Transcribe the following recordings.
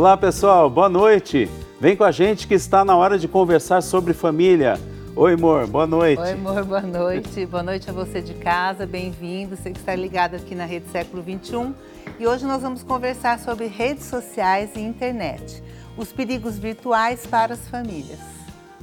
Olá pessoal, boa noite. Vem com a gente que está na hora de conversar sobre família. Oi, amor, boa noite. Oi, amor, boa noite. Boa noite a você de casa, bem-vindo. Você que está ligado aqui na Rede Século XXI. E hoje nós vamos conversar sobre redes sociais e internet. Os perigos virtuais para as famílias.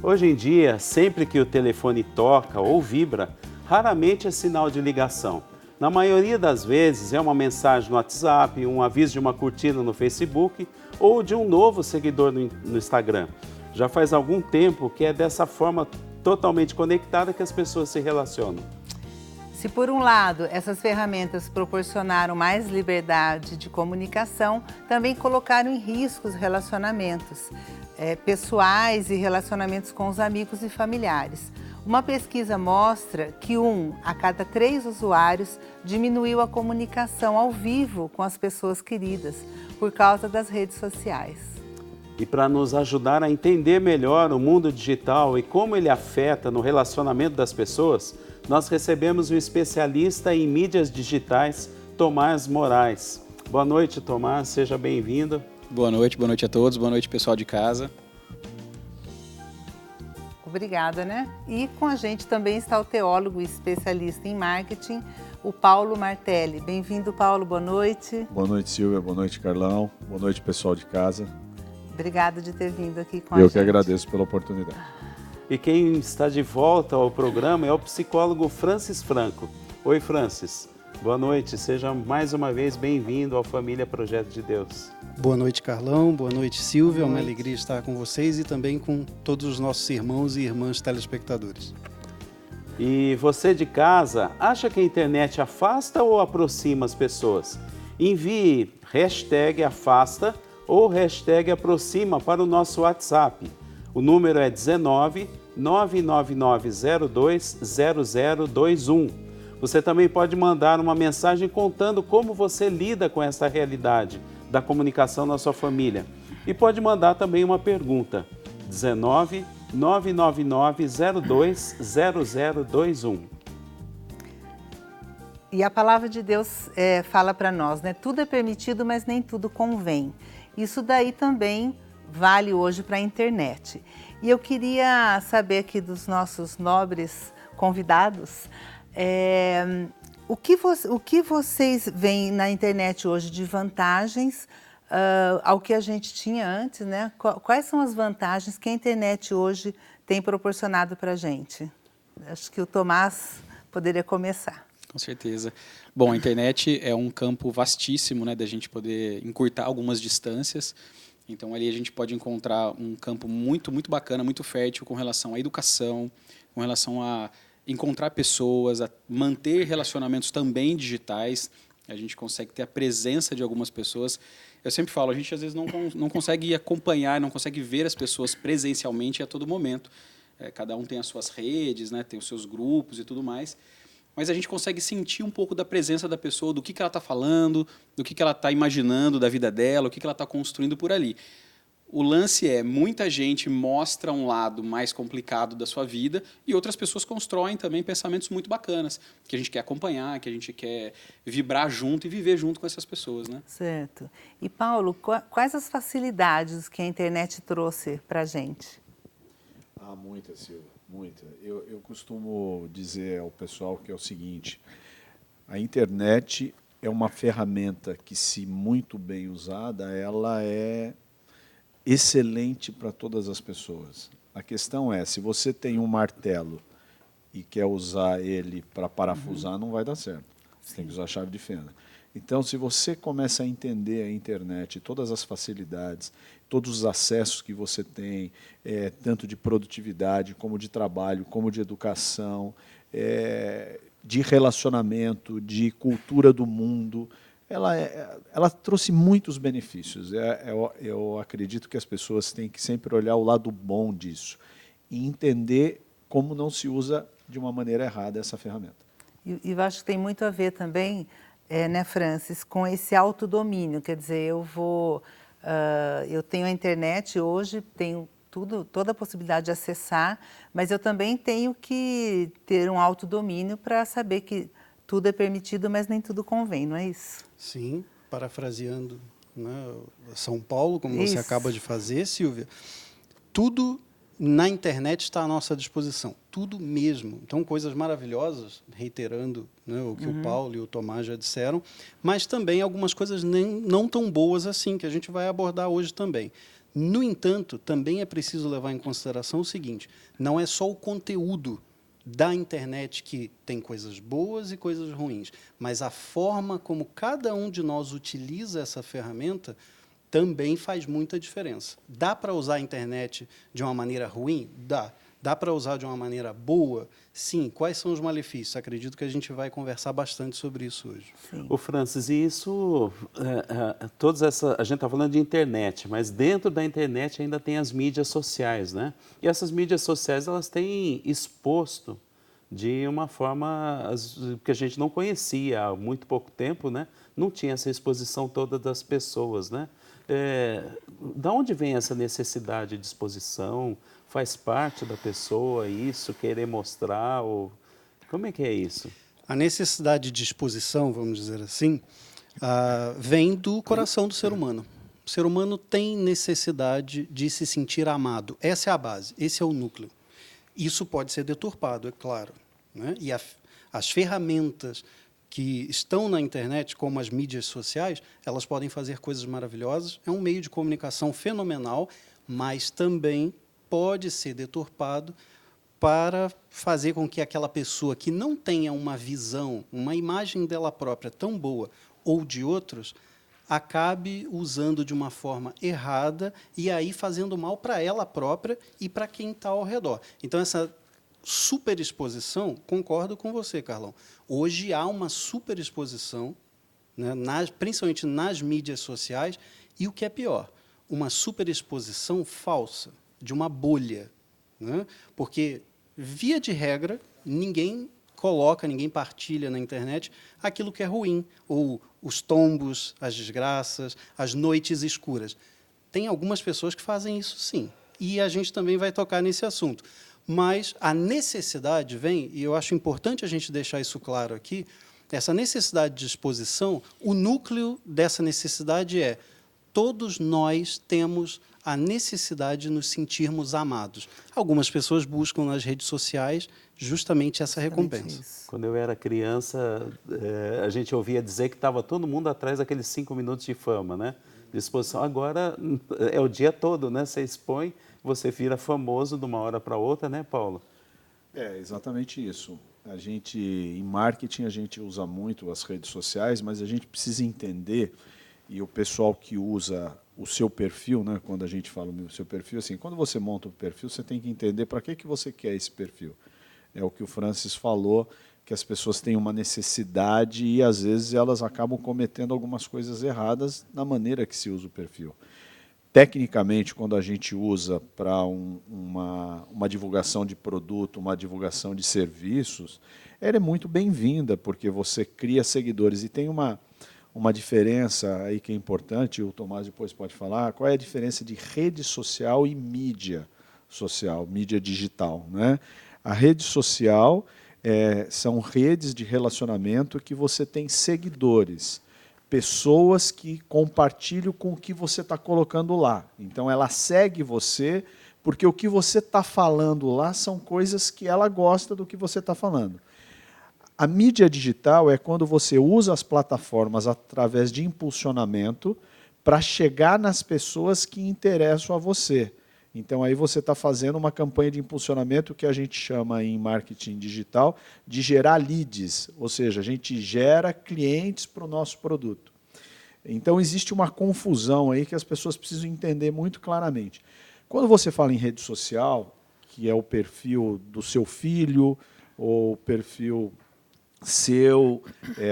Hoje em dia, sempre que o telefone toca ou vibra, raramente é sinal de ligação. Na maioria das vezes é uma mensagem no WhatsApp, um aviso de uma curtida no Facebook ou de um novo seguidor no Instagram. Já faz algum tempo que é dessa forma totalmente conectada que as pessoas se relacionam. Se por um lado essas ferramentas proporcionaram mais liberdade de comunicação, também colocaram em risco os relacionamentos pessoais e relacionamentos com os amigos e familiares. Uma pesquisa mostra que 1 a cada 3 usuários diminuiu a comunicação ao vivo com as pessoas queridas por causa das redes sociais. E para nos ajudar a entender melhor o mundo digital e como ele afeta no relacionamento das pessoas, nós recebemos um especialista em mídias digitais, Tomás Moraes. Boa noite, Tomás, seja bem-vindo. Boa noite a todos, boa noite pessoal de casa. Obrigada, né? E com a gente também está o teólogo e especialista em marketing, o Paulo Martelli. Bem-vindo, Paulo, boa noite. Boa noite, Silvia, boa noite, Carlão, boa noite, pessoal de casa. Obrigada de ter vindo aqui com a gente. Eu que agradeço pela oportunidade. E quem está de volta ao programa é o psicólogo Francis Franco. Oi, Francis. Boa noite, seja mais uma vez bem-vindo ao Família Projeto de Deus. Boa noite, Carlão. Boa noite, Silvia. É uma alegria estar com vocês e também com todos os nossos irmãos e irmãs telespectadores. E você de casa, acha que a internet afasta ou aproxima as pessoas? Envie #afasta ou #aproxima para o nosso WhatsApp. O número é 19 99902 0021. Você também pode mandar uma mensagem contando como você lida com essa realidade da comunicação na sua família. E pode mandar também uma pergunta. 19 99902 0021. E a palavra de Deus fala para nós, né? Tudo é permitido, mas nem tudo convém. Isso daí também vale hoje para a internet. E eu queria saber aqui dos nossos nobres convidados, o que vocês veem na internet hoje de vantagens ao que a gente tinha antes, né? Quais são as vantagens que a internet hoje tem proporcionado para a gente? Acho que o Tomás poderia começar. Com certeza. Bom, a internet é um campo vastíssimo, né, da gente poder encurtar algumas distâncias. Então, ali a gente pode encontrar um campo muito, muito bacana, muito fértil com relação à educação, com relação a encontrar pessoas, a manter relacionamentos também digitais. A gente consegue ter a presença de algumas pessoas. Eu sempre falo, a gente às vezes não consegue acompanhar, não consegue ver as pessoas presencialmente a todo momento. Cada um tem as suas redes, né, tem os seus grupos e tudo mais. Mas a gente consegue sentir um pouco da presença da pessoa, do que ela está falando, do que ela está imaginando da vida dela, o que ela está construindo por ali. O lance é, muita gente mostra um lado mais complicado da sua vida e outras pessoas constroem também pensamentos muito bacanas, que a gente quer acompanhar, que a gente quer vibrar junto e viver junto com essas pessoas, né? Certo. E, Paulo, quais as facilidades que a internet trouxe para a gente? Muita, Silvia, muita. Eu costumo dizer ao pessoal que é o seguinte, a internet é uma ferramenta que, se muito bem usada, ela é excelente para todas as pessoas. A questão é, se você tem um martelo e quer usar ele para parafusar, não vai dar certo. Você tem que usar a chave de fenda. Então, se você começa a entender a internet, todas as facilidades, todos os acessos que você tem, tanto de produtividade, como de trabalho, como de educação, de relacionamento, de cultura do mundo, ela trouxe muitos benefícios. Eu acredito que as pessoas têm que sempre olhar o lado bom disso e entender como não se usa de uma maneira errada essa ferramenta. E eu acho que tem muito a ver também, né, Francis, com esse autodomínio. Quer dizer, eu tenho a internet hoje, tenho toda a possibilidade de acessar, mas eu também tenho que ter um autodomínio para saber que tudo é permitido, mas nem tudo convém, não é isso? Sim, parafraseando né, São Paulo, como você Isso. acaba de fazer, Silvia, tudo na internet está à nossa disposição, tudo mesmo. Então, coisas maravilhosas, reiterando, né, o que o Paulo e o Tomás já disseram, mas também algumas coisas não tão boas assim, que a gente vai abordar hoje também. No entanto, também é preciso levar em consideração o seguinte, não é só o conteúdo da internet que tem coisas boas e coisas ruins, mas a forma como cada um de nós utiliza essa ferramenta também faz muita diferença. Dá para usar a internet de uma maneira ruim? Dá. Dá para usar de uma maneira boa? Sim. Quais são os malefícios? Acredito que a gente vai conversar bastante sobre isso hoje. Sim. Ô Francis, e isso, a gente está falando de internet, mas dentro da internet ainda tem as mídias sociais, né? E essas mídias sociais, elas têm exposto de uma forma que a gente não conhecia há muito pouco tempo, né? Não tinha essa exposição toda das pessoas, né? Da onde vem essa necessidade de exposição? Faz parte da pessoa isso, querer mostrar? Ou como é que é isso? A necessidade de exposição, vamos dizer assim, vem do coração do ser humano. O ser humano tem necessidade de se sentir amado. Essa é a base, esse é o núcleo. Isso pode ser deturpado, é claro, né? E as ferramentas que estão na internet, como as mídias sociais, elas podem fazer coisas maravilhosas. É um meio de comunicação fenomenal, mas também pode ser deturpado para fazer com que aquela pessoa que não tenha uma visão, uma imagem dela própria tão boa ou de outros, acabe usando de uma forma errada e aí fazendo mal para ela própria e para quem está ao redor. Então, essa superexposição, concordo com você, Carlão. Hoje há uma superexposição, né, principalmente nas mídias sociais, e o que é pior, uma superexposição falsa, de uma bolha, né? Porque, via de regra, ninguém partilha na internet aquilo que é ruim, ou os tombos, as desgraças, as noites escuras. Tem algumas pessoas que fazem isso, sim, e a gente também vai tocar nesse assunto. Mas a necessidade vem, e eu acho importante a gente deixar isso claro aqui, essa necessidade de exposição, o núcleo dessa necessidade é todos nós temos a necessidade de nos sentirmos amados. Algumas pessoas buscam nas redes sociais justamente essa recompensa. Quando eu era criança, a gente ouvia dizer que estava todo mundo atrás daqueles 5 minutos de fama, né? De exposição. Agora é o dia todo, né? Você expõe, você vira famoso de uma hora para outra, né, Paulo? É exatamente isso. Em marketing, a gente usa muito as redes sociais, mas a gente precisa entender, e o pessoal que usa o seu perfil, né, quando a gente fala o seu perfil, assim, quando você monta o perfil, você tem que entender para que você quer esse perfil. É o que o Francis falou, que as pessoas têm uma necessidade e, às vezes, elas acabam cometendo algumas coisas erradas na maneira que se usa o perfil. Tecnicamente, quando a gente usa para uma divulgação de produto, uma divulgação de serviços, ela é muito bem-vinda, porque você cria seguidores. E tem uma diferença aí que é importante, o Tomás depois pode falar, qual é a diferença de rede social e mídia social, mídia digital, né? A rede social são redes de relacionamento que você tem seguidores, pessoas que compartilham com o que você está colocando lá. Então, ela segue você, porque o que você está falando lá são coisas que ela gosta do que você está falando. A mídia digital é quando você usa as plataformas através de impulsionamento para chegar nas pessoas que interessam a você. Então, aí você está fazendo uma campanha de impulsionamento que a gente chama em marketing digital de gerar leads, ou seja, a gente gera clientes para o nosso produto. Então, existe uma confusão aí que as pessoas precisam entender muito claramente. Quando você fala em rede social, que é o perfil do seu filho, ou o perfil seu,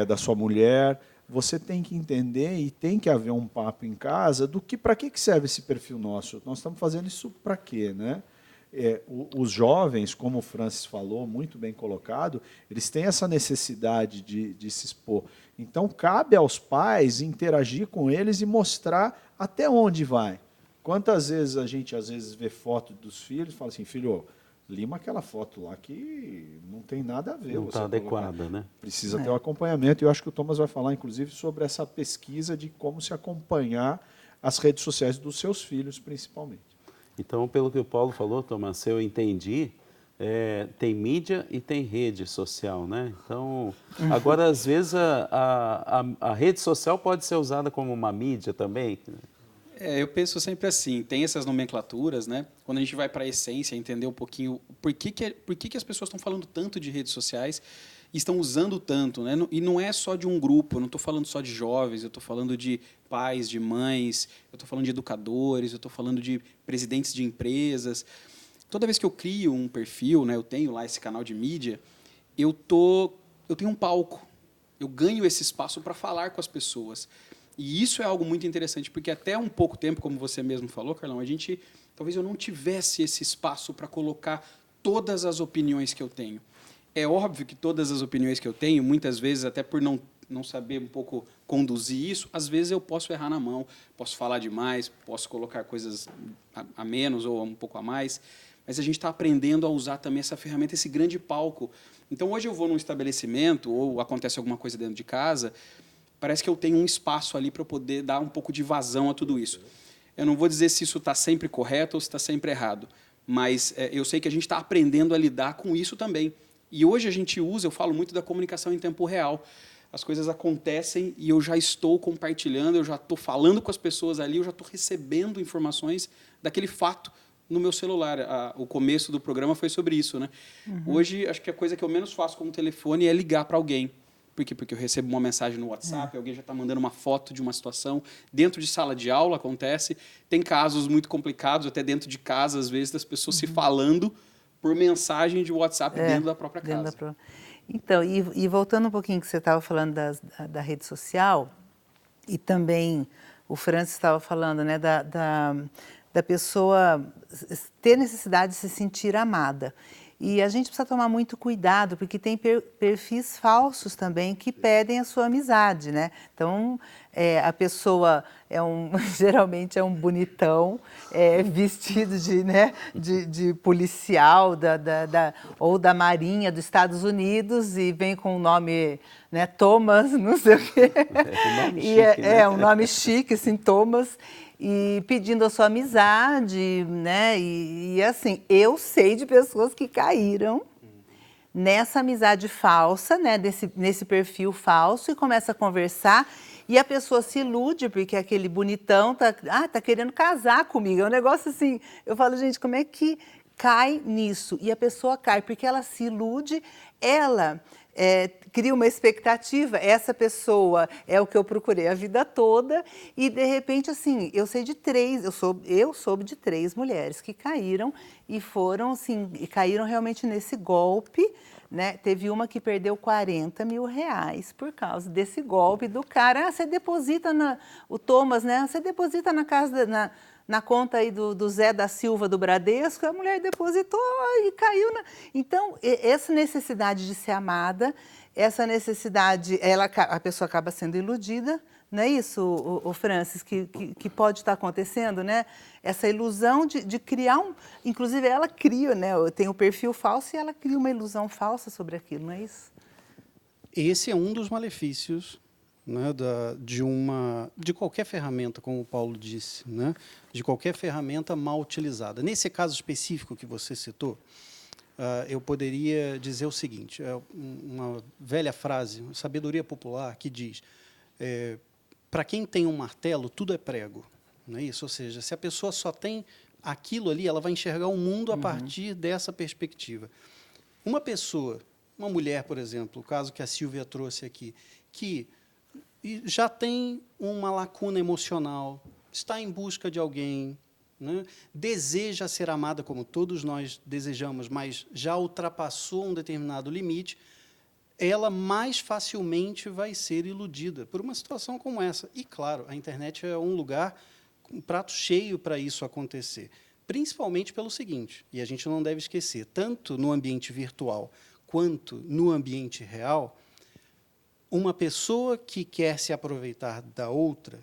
da sua mulher, você tem que entender e tem que haver um papo em casa do que para que serve esse perfil nosso. Nós estamos fazendo isso para quê, né? Os jovens, como o Francis falou, muito bem colocado, eles têm essa necessidade de se expor. Então, cabe aos pais interagir com eles e mostrar até onde vai. Quantas vezes a gente, às vezes, vê foto dos filhos e fala assim, filho, lima aquela foto lá que não tem nada a ver. Não você está adequada, né? Precisa ter um acompanhamento. E eu acho que o Thomas vai falar, inclusive, sobre essa pesquisa de como se acompanhar as redes sociais dos seus filhos, principalmente. Então, pelo que o Paulo falou, Thomas, se eu entendi, tem mídia e tem rede social, né? Então, agora, às vezes, a rede social pode ser usada como uma mídia também. Eu penso sempre assim, tem essas nomenclaturas, né? Quando a gente vai para a essência, entender um pouquinho por que as pessoas estão falando tanto de redes sociais e estão usando tanto, né? E não é só de um grupo, eu não estou falando só de jovens, eu estou falando de pais, de mães, eu estou falando de educadores, eu estou falando de presidentes de empresas. Toda vez que eu crio um perfil, né, eu tenho lá esse canal de mídia, eu tenho um palco, eu ganho esse espaço para falar com as pessoas. E isso é algo muito interessante, porque até um pouco tempo, como você mesmo falou, Carlão, talvez eu não tivesse esse espaço para colocar todas as opiniões que eu tenho. É óbvio que todas as opiniões que eu tenho, muitas vezes, até por não saber um pouco conduzir isso, às vezes eu posso errar na mão, posso falar demais, posso colocar coisas a menos ou um pouco a mais, mas a gente está aprendendo a usar também essa ferramenta, esse grande palco. Então, hoje eu vou num estabelecimento ou acontece alguma coisa dentro de casa, parece que eu tenho um espaço ali para eu poder dar um pouco de vazão a tudo isso. Eu não vou dizer se isso está sempre correto ou se está sempre errado, mas eu sei que a gente está aprendendo a lidar com isso também. E hoje a gente usa, eu falo muito da comunicação em tempo real. As coisas acontecem e eu já estou compartilhando, eu já estou falando com as pessoas ali, eu já estou recebendo informações daquele fato no meu celular. O começo do programa foi sobre isso, né? Hoje, acho que a coisa que eu menos faço com o telefone é ligar para alguém. Por quê? Porque eu recebo uma mensagem no WhatsApp, alguém já está mandando uma foto de uma situação. Dentro de sala de aula acontece. Tem casos muito complicados, até dentro de casa, às vezes, das pessoas se falando por mensagem de WhatsApp dentro da própria casa. Então, e voltando um pouquinho que você estava falando da rede social, e também o Francis estava falando, né, da pessoa ter necessidade de se sentir amada. E a gente precisa tomar muito cuidado, porque tem perfis falsos também que pedem a sua amizade, né? Então, a pessoa geralmente é um bonitão, vestido de policial ou da Marinha dos Estados Unidos e vem com o nome, né, Thomas, não sei o quê. Um nome chique, né? Um nome chique, assim, Thomas. E pedindo a sua amizade, né? E assim, eu sei de pessoas que caíram nessa amizade falsa, né? Nesse perfil falso, e começa a conversar, e a pessoa se ilude, porque aquele bonitão tá querendo casar comigo. É um negócio assim, eu falo, gente, como é que cai nisso? E a pessoa cai, porque ela se ilude, ela cria uma expectativa, essa pessoa é o que eu procurei a vida toda, e de repente, assim, eu soube de 3 mulheres que caíram e foram, assim, caíram realmente nesse golpe, né? Teve uma que perdeu R$40 mil por causa desse golpe do cara. Você deposita o Thomas, né? Você deposita na casa na conta aí do Zé da Silva do Bradesco, a mulher depositou e caiu. Então, essa necessidade de ser amada, essa necessidade, a pessoa acaba sendo iludida, não é isso, o Francis, que pode estar acontecendo, né? Essa ilusão de criar inclusive ela cria, né? Tem o perfil falso e ela cria uma ilusão falsa sobre aquilo, não é isso? Esse é um dos malefícios, né, de qualquer ferramenta, como o Paulo disse, né, de qualquer ferramenta mal utilizada. Nesse caso específico que você citou, eu poderia dizer o seguinte, uma velha frase, uma sabedoria popular que diz, para quem tem um martelo, tudo é prego. Não é isso? Ou seja, se a pessoa só tem aquilo ali, ela vai enxergar o mundo a partir dessa perspectiva. Uma pessoa, uma mulher, por exemplo, o caso que a Silvia trouxe aqui, que já tem uma lacuna emocional, está em busca de alguém, né? Deseja ser amada como todos nós desejamos, mas já ultrapassou um determinado limite, ela mais facilmente vai ser iludida por uma situação como essa. E, claro, a internet é um lugar, um prato cheio para isso acontecer, principalmente pelo seguinte, e a gente não deve esquecer, tanto no ambiente virtual quanto no ambiente real, uma pessoa que quer se aproveitar da outra,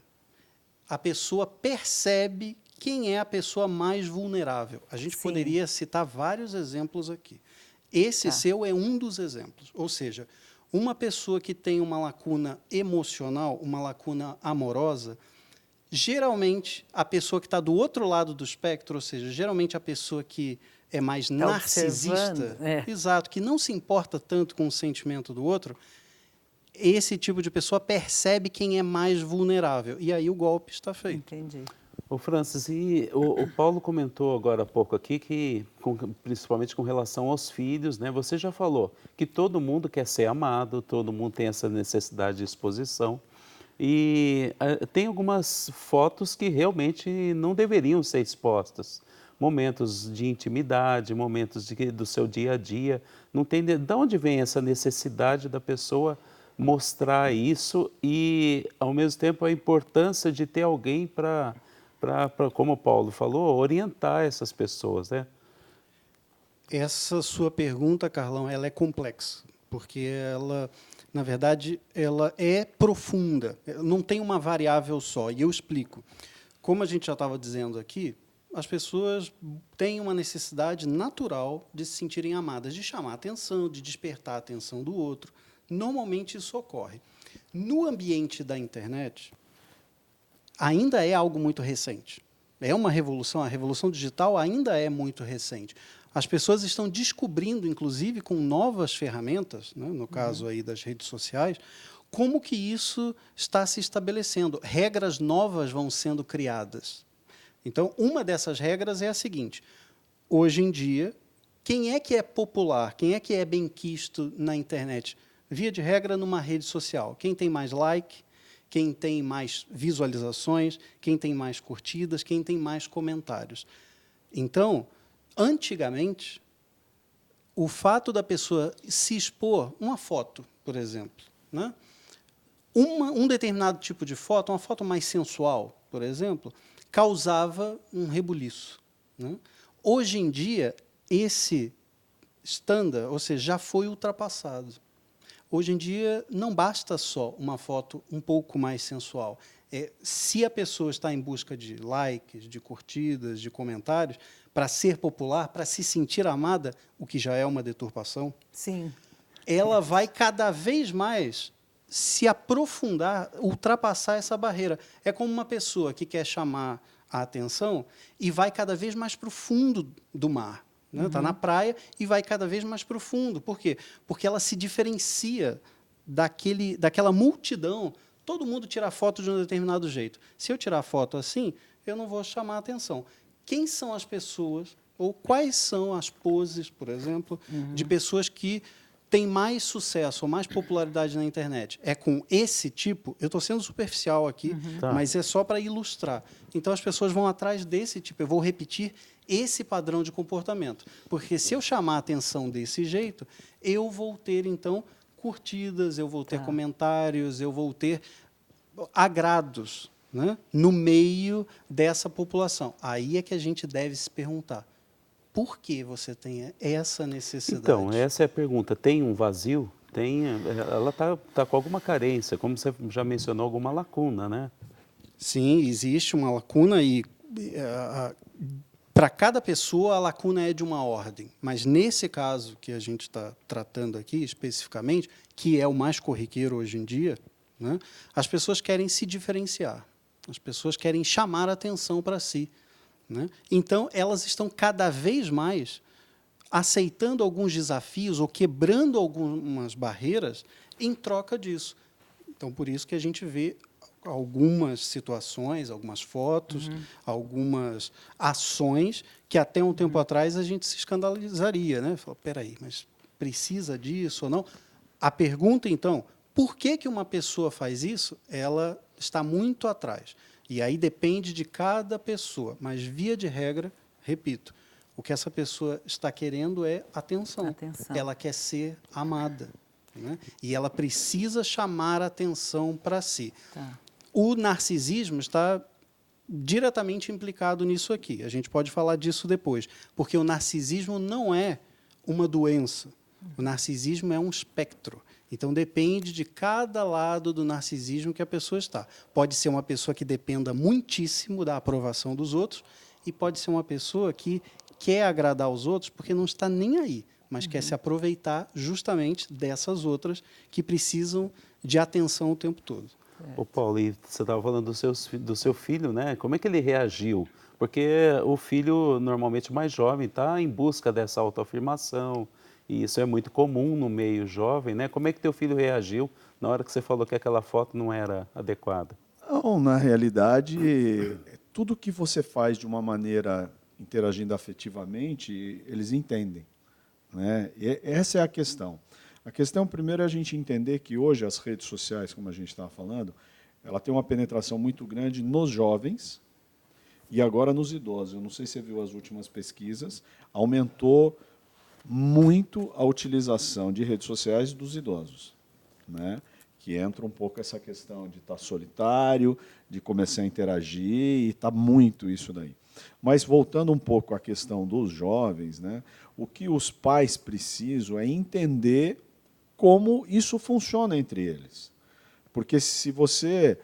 a pessoa percebe quem é a pessoa mais vulnerável. A gente Sim. poderia citar vários exemplos aqui. Esse seu é um dos exemplos. Ou seja, uma pessoa que tem uma lacuna emocional, uma lacuna amorosa, geralmente a pessoa que está do outro lado do espectro, ou seja, geralmente a pessoa que é mais narcisista, observando, exato, que não se importa tanto com o sentimento do outro, esse tipo de pessoa percebe quem é mais vulnerável. E aí o golpe está feito. Entendi. Ô Francis, e o Paulo comentou agora há pouco aqui que, principalmente com relação aos filhos, né? Você já falou que todo mundo quer ser amado, todo mundo tem essa necessidade de exposição. E tem algumas fotos que realmente não deveriam ser expostas. Momentos de intimidade, momentos do seu dia a dia. Não tem de onde vem essa necessidade da pessoa mostrar isso e, ao mesmo tempo, a importância de ter alguém para, como o Paulo falou, orientar essas pessoas, né? Essa sua pergunta, Carlão, ela é complexa, porque ela, na verdade, ela é profunda, não tem uma variável só, e eu explico. Como a gente já estava dizendo aqui, as pessoas têm uma necessidade natural de se sentirem amadas, de chamar a atenção, de despertar a atenção do outro. Normalmente isso ocorre. No ambiente da internet, ainda é algo muito recente. É uma revolução, a revolução digital ainda é muito recente. As pessoas estão descobrindo, inclusive com novas ferramentas, né, no caso aí das redes sociais, como que isso está se estabelecendo. Regras novas vão sendo criadas. Então, uma dessas regras é a seguinte: hoje em dia, quem é popular, quem é benquisto na internet? Via de regra, numa rede social. Quem tem mais like, quem tem mais visualizações, quem tem mais curtidas, quem tem mais comentários. Então, antigamente, o fato da pessoa se expor, uma foto, por exemplo, né? Um determinado tipo de foto, uma foto mais sensual, por exemplo, causava um rebuliço, né? Hoje em dia, esse estándar, ou seja, já foi ultrapassado. Hoje em dia, não basta só uma foto um pouco mais sensual. Se a pessoa está em busca de likes, de curtidas, de comentários, para ser popular, para se sentir amada, o que já é uma deturpação, Sim. ela vai cada vez mais se aprofundar, ultrapassar essa barreira. É como uma pessoa que quer chamar a atenção e vai cada vez mais para o fundo do mar. Está na praia e vai cada vez mais profundo. Por quê? Porque ela se diferencia daquela multidão. Todo mundo tira foto de um determinado jeito. Se eu tirar foto assim, eu não vou chamar a atenção. Quem são as pessoas, ou quais são as poses, por exemplo, de pessoas que têm mais sucesso ou mais popularidade na internet? É com esse tipo, eu estou sendo superficial aqui, mas é só para ilustrar. Então, as pessoas vão atrás desse tipo. Eu vou repetir esse padrão de comportamento. Porque se eu chamar a atenção desse jeito, eu vou ter, então, curtidas, eu vou ter comentários, eu vou ter agrados, né, no meio dessa população. Aí é que a gente deve se perguntar: por que você tem essa necessidade? Então, essa é a pergunta. Tem um vazio? Ela está com alguma carência, como você já mencionou, alguma lacuna, né? Sim, existe uma lacuna e para cada pessoa a lacuna é de uma ordem, mas nesse caso que a gente está tratando aqui especificamente, que é o mais corriqueiro hoje em dia, né, as pessoas querem se diferenciar, as pessoas querem chamar a atenção para si, né? Então, elas estão cada vez mais aceitando alguns desafios ou quebrando algumas barreiras em troca disso. Então, por isso que a gente vê algumas situações, algumas fotos, algumas ações que até um tempo atrás a gente se escandalizaria, né? Fala, peraí, mas precisa disso ou não? A pergunta, então, por que uma pessoa faz isso? Ela está muito atrás. E aí depende de cada pessoa. Mas, via de regra, repito, o que essa pessoa está querendo é atenção. Ela quer ser amada, né? E ela precisa chamar a atenção para si. O narcisismo está diretamente implicado nisso aqui. A gente pode falar disso depois, porque o narcisismo não é uma doença. O narcisismo é um espectro. Então, depende de cada lado do narcisismo que a pessoa está. Pode ser uma pessoa que dependa muitíssimo da aprovação dos outros e pode ser uma pessoa que quer agradar os outros porque não está nem aí, mas quer se aproveitar justamente dessas outras que precisam de atenção o tempo todo. Ô Paulo, e você estava falando do seu filho, né? Como é que ele reagiu? Porque o filho, normalmente mais jovem, está em busca dessa autoafirmação, e isso é muito comum no meio jovem, né? Como é que teu filho reagiu na hora que você falou que aquela foto não era adequada? Não, na realidade, tudo que você faz de uma maneira interagindo afetivamente, eles entendem, né? E essa é a questão. A questão, primeiro, é a gente entender que hoje as redes sociais, como a gente estava falando, ela tem uma penetração muito grande nos jovens e agora nos idosos. Eu não sei se você viu as últimas pesquisas, aumentou muito a utilização de redes sociais dos idosos, né? Que entra um pouco essa questão de estar solitário, de começar a interagir, e está muito isso daí. Mas voltando um pouco à questão dos jovens, né, o que os pais precisam é entender como isso funciona entre eles. Porque se você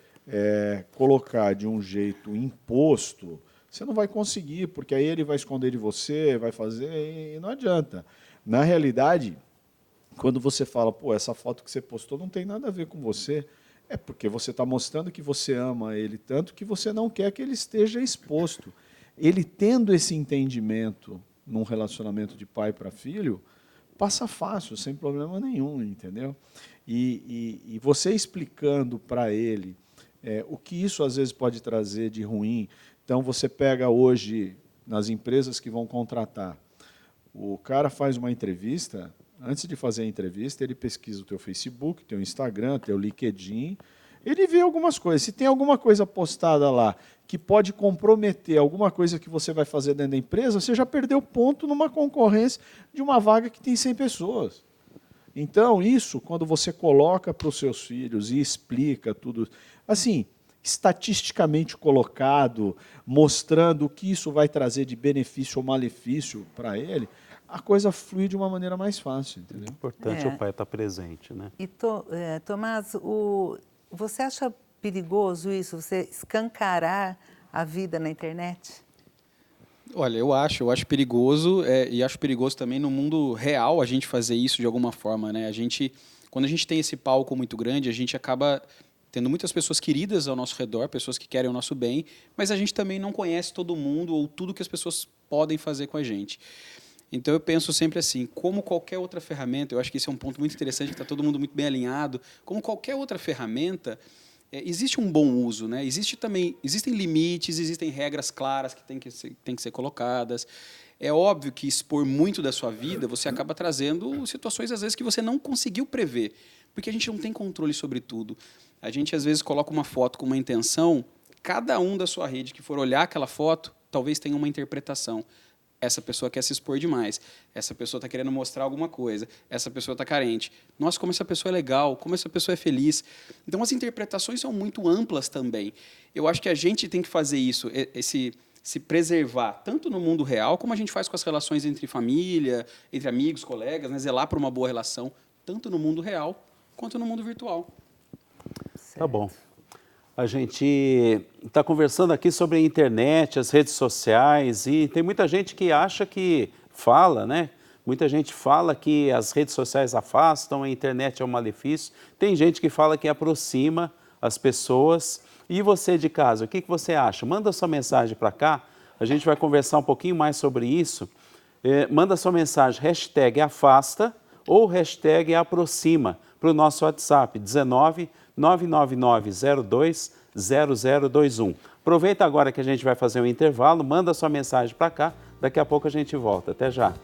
colocar de um jeito imposto, você não vai conseguir, porque aí ele vai esconder de você, vai fazer, e não adianta. Na realidade, quando você fala, pô, essa foto que você postou não tem nada a ver com você, é porque você está mostrando que você ama ele tanto que você não quer que ele esteja exposto. Ele tendo esse entendimento num relacionamento de pai para filho, passa fácil, sem problema nenhum, entendeu? E você explicando para ele o que isso às vezes pode trazer de ruim. Então você pega hoje nas empresas que vão contratar, o cara faz uma entrevista, antes de fazer a entrevista, ele pesquisa o teu Facebook, teu Instagram, teu LinkedIn, ele vê algumas coisas. Se tem alguma coisa postada lá que pode comprometer alguma coisa que você vai fazer dentro da empresa, você já perdeu ponto numa concorrência de uma vaga que tem 100 pessoas. Então, isso, quando você coloca para os seus filhos e explica tudo, assim, estatisticamente colocado, mostrando o que isso vai trazer de benefício ou malefício para ele, a coisa flui de uma maneira mais fácil, entendeu? O importante é o pai estar presente, né? E, Tomás, você acha perigoso isso, você escancarar a vida na internet? Olha, eu acho perigoso, e acho perigoso também no mundo real a gente fazer isso de alguma forma, né? Quando a gente tem esse palco muito grande, a gente acaba tendo muitas pessoas queridas ao nosso redor, pessoas que querem o nosso bem, mas a gente também não conhece todo mundo ou tudo que as pessoas podem fazer com a gente. Então eu penso sempre assim, como qualquer outra ferramenta, eu acho que esse é um ponto muito interessante, que está todo mundo muito bem alinhado, como qualquer outra ferramenta, existe um bom uso, né? Existem limites, existem regras claras que têm que ser colocadas. É óbvio que expor muito da sua vida, você acaba trazendo situações, às vezes, que você não conseguiu prever, porque a gente não tem controle sobre tudo. A gente, às vezes, coloca uma foto com uma intenção, cada um da sua rede que for olhar aquela foto, talvez tenha uma interpretação. Essa pessoa quer se expor demais, essa pessoa está querendo mostrar alguma coisa, essa pessoa está carente. Nossa, como essa pessoa é legal, como essa pessoa é feliz. Então, as interpretações são muito amplas também. Eu acho que a gente tem que fazer isso, se preservar, tanto no mundo real, como a gente faz com as relações entre família, entre amigos, colegas, né? Zelar por uma boa relação, tanto no mundo real quanto no mundo virtual. Tá bom. A gente está conversando aqui sobre a internet, as redes sociais, e tem muita gente que acha que fala, né? Muita gente fala que as redes sociais afastam, a internet é um malefício. Tem gente que fala que aproxima as pessoas. E você de casa, o que você acha? Manda sua mensagem para cá, a gente vai conversar um pouquinho mais sobre isso. Manda sua mensagem, #afasta ou #aproxima para o nosso WhatsApp, 19 99902 0021. Aproveita agora que a gente vai fazer um intervalo, manda sua mensagem para cá, daqui a pouco a gente volta. Até já.